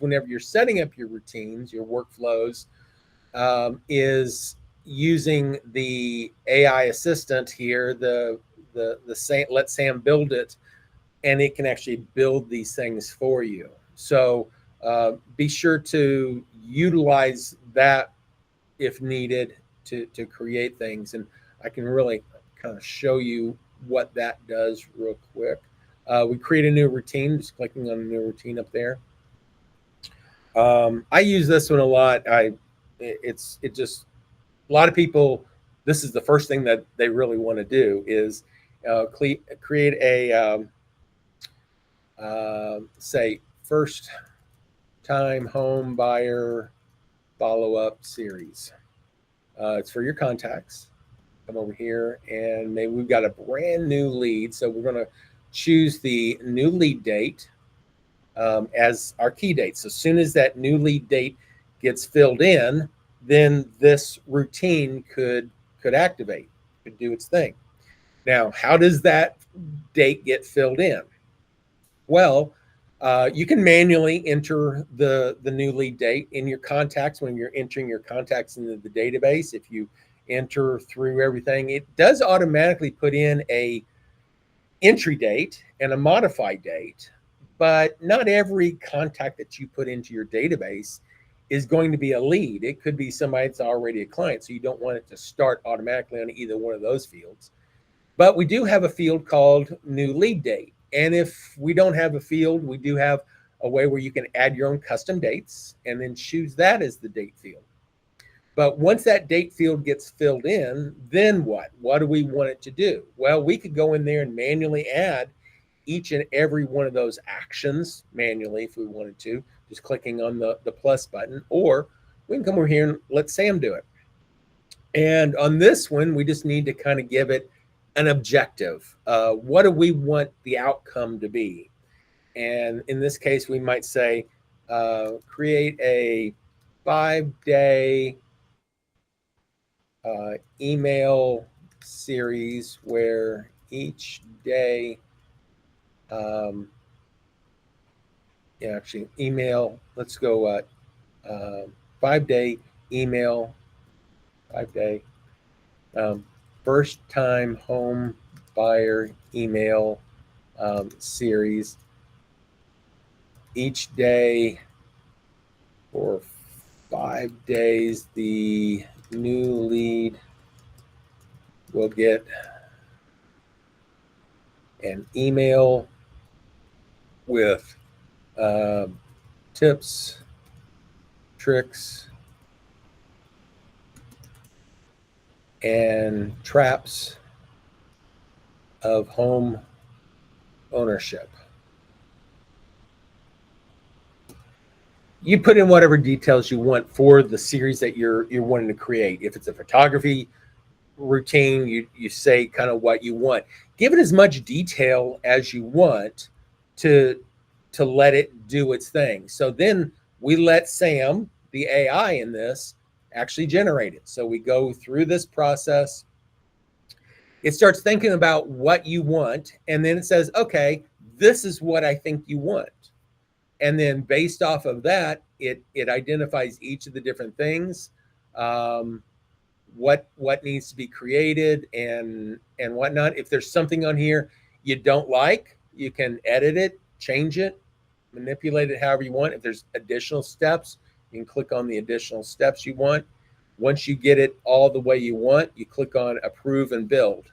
whenever you're setting up your routines, your workflows, is using the AI assistant here, let Sam build it, and it can actually build these things for you. So be sure to utilize that if needed to create things. And I can really kind of show you what that does real quick. We create a new routine, just clicking on a new routine up there. I use this one a lot. It just, a lot of people, this is the first thing that they really want to do is create a say first time home buyer follow-up series. It's for your contacts. Come over here, and maybe we've got a brand new lead, so we're going to choose the new lead date as our key date. So as soon as that new lead date gets filled in, then this routine could activate, could do its thing. Now, how does that date get filled in? Well, you can manually enter the new lead date in your contacts when you're entering your contacts into the database. If you enter through everything, it does automatically put in a entry date and a modified date, but not every contact that you put into your database is going to be a lead. It could be somebody that's already a client, so you don't want it to start automatically on either one of those fields. But we do have a field called new lead date. And if we don't have a field, we do have a way where you can add your own custom dates and then choose that as the date field. But once that date field gets filled in, then what? What do we want it to do? Well, we could go in there and manually add each and every one of those actions manually if we wanted to, just clicking on the plus button, or we can come over here and let Sam do it. And on this one, we just need to kind of give it an objective. What do we want the outcome to be? And in this case, we might say, create a 5-day email series where each day, actually email, let's go 5-day email, 5-day first time home buyer email series. Each day for 5 days, the new lead will get an email with tips, tricks, and traps of home ownership. You put in whatever details you want for the series that you're wanting to create. If it's a photography routine, you say kind of what you want. Give it as much detail as you want to let it do its thing. So then we let Sam, the AI in this, actually generate it. So we go through this process. It starts thinking about what you want, and then it says, okay, this is what I think you want. And then based off of that, it identifies each of the different things, what needs to be created and whatnot. If there's something on here you don't like, you can edit it, change it, manipulate it however you want. If there's additional steps, you can click on the additional steps you want. Once you get it all the way you want, you click on approve and build.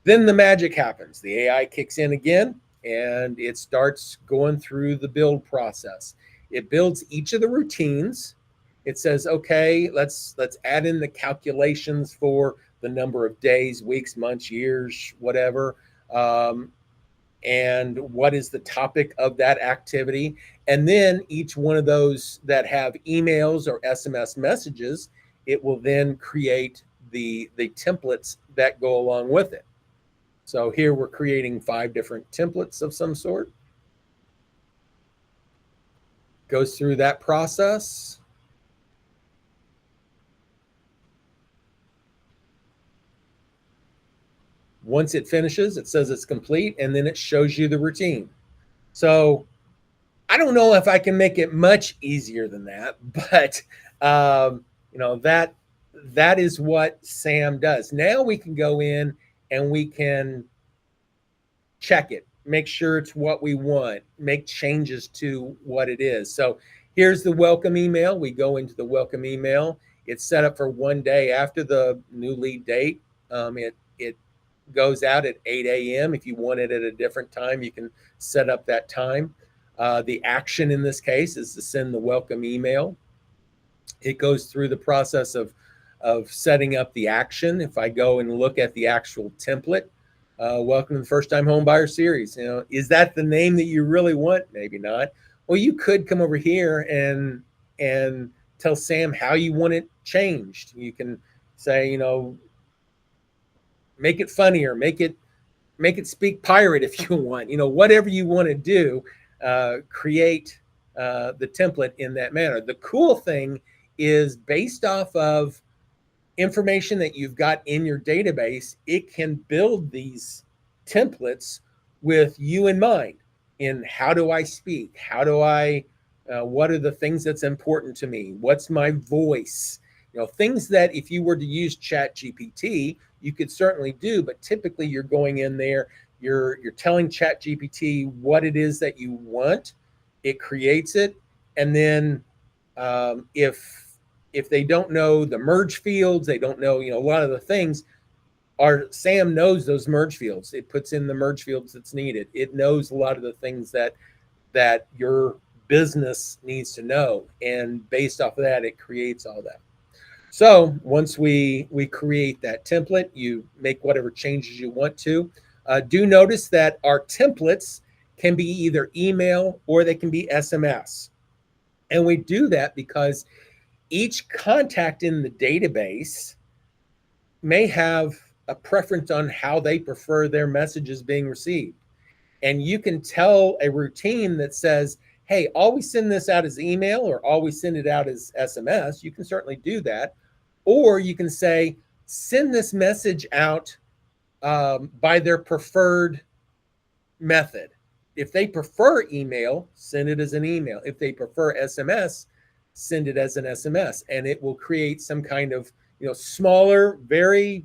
Then the magic happens. The AI kicks in again, and it starts going through the build process. It builds each of the routines. It says, okay, let's add in the calculations for the number of days, weeks, months, years, whatever, and what is the topic of that activity. And then each one of those that have emails or SMS messages, it will then create the templates that go along with it. So here we're creating 5 different templates of some sort. Goes through that process. Once it finishes, it says it's complete, and then it shows you the routine. So I don't know if I can make it much easier than that, but that is what Sam does. Now we can go in and we can check it, make sure it's what we want, make changes to what it is. So here's the welcome email. We go into the welcome email. It's set up for one day after the new lead date. It goes out at 8 a.m. If you want it at a different time, you can set up that time. The action in this case is to send the welcome email. It goes through the process of setting up the action. If I go and look at the actual template, welcome to the First Time Home Buyer Series. Is that the name that you really want? Maybe not. Well, you could come over here and tell Sam how you want it changed. You can say, make it funnier, make it speak pirate if you want. Whatever you want to do, create the template in that manner. The cool thing is, based off of information that you've got in your database, it can build these templates with you in mind. In how do I speak? How do I? What are the things that's important to me? What's my voice? Things that if you were to use Chat GPT, you could certainly do, but typically you're going in there, you're telling Chat GPT what it is that you want. It creates it, and then if they don't know the merge fields, they don't know a lot of the things. Sam knows those merge fields. It puts in the merge fields that's needed. It knows a lot of the things that your business needs to know, and based off of that, it creates all that. So once we create that template, you make whatever changes you want to. Do notice that our templates can be either email or they can be SMS. And we do that because each contact in the database may have a preference on how they prefer their messages being received. And you can tell a routine that says, hey, always send this out as email or always send it out as SMS. You can certainly do that. Or you can say, send this message out by their preferred method. If they prefer email, send it as an email. If they prefer SMS, send it as an SMS. And it will create some kind of smaller, very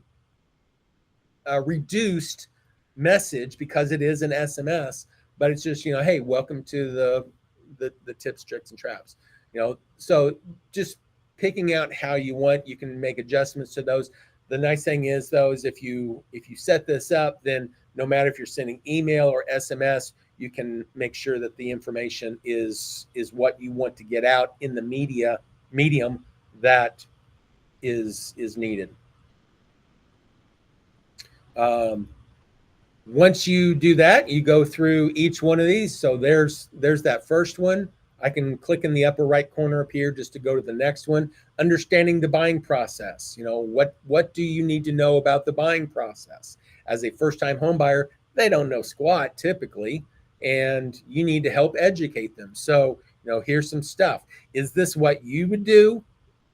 reduced message because it is an SMS, but it's just, hey, welcome to the tips, tricks, and traps. So just picking out how you want, you can make adjustments to those. The nice thing is, though, is if you set this up, then no matter if you're sending email or SMS, you can make sure that the information is what you want to get out in the medium that is needed. Once you do that, you go through each one of these. So there's that first one. I can click in the upper right corner up here just to go to the next one. Understanding the buying process. What do you need to know about the buying process? As a first-time home buyer, they don't know squat typically, and you need to help educate them. So, here's some stuff. Is this what you would do?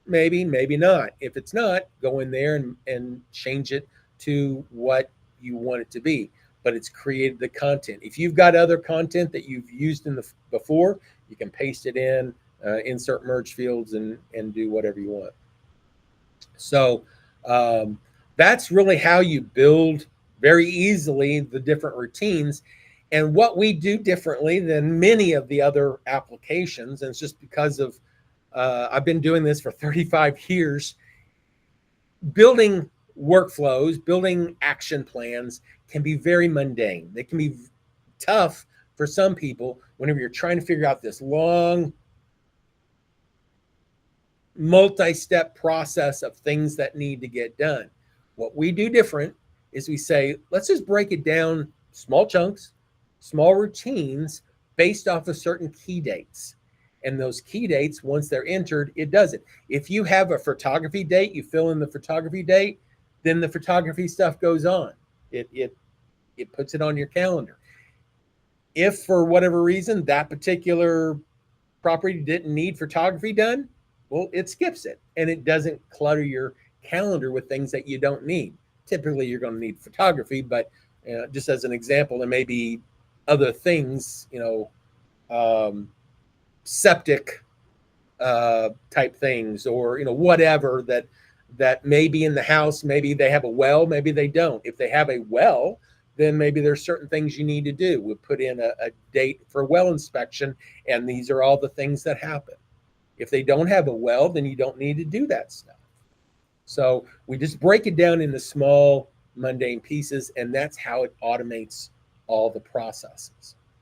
Maybe, maybe not. If it's not, go in there and change it to what you want it to be. But it's created the content. If you've got other content that you've used before, you can paste it in, insert merge fields, and do whatever you want. So that's really how you build very easily the different routines. And what we do differently than many of the other applications, and it's just because of I've been doing this for 35 years, building workflows, building action plans can be very mundane. They can be tough for some people whenever you're trying to figure out this long, multi-step process of things that need to get done. What we do different is we say, let's just break it down small chunks, small routines based off of certain key dates. And those key dates, once they're entered, it does it. If you have a photography date, you fill in the photography date, then the photography stuff goes on. It puts it on your calendar. If for whatever reason that particular property didn't need photography done, well, it skips it, and it doesn't clutter your calendar with things that you don't need. Typically, you're going to need photography, but just as an example, there may be other things, septic type things, or whatever that may be in the house. Maybe they have a well, maybe they don't. If they have a well, then maybe there's certain things you need to do. We'll put in a date for well inspection, and these are all the things that happen. If they don't have a well, then you don't need to do that stuff. So we just break it down into small, mundane pieces, and that's how it automates all the processes.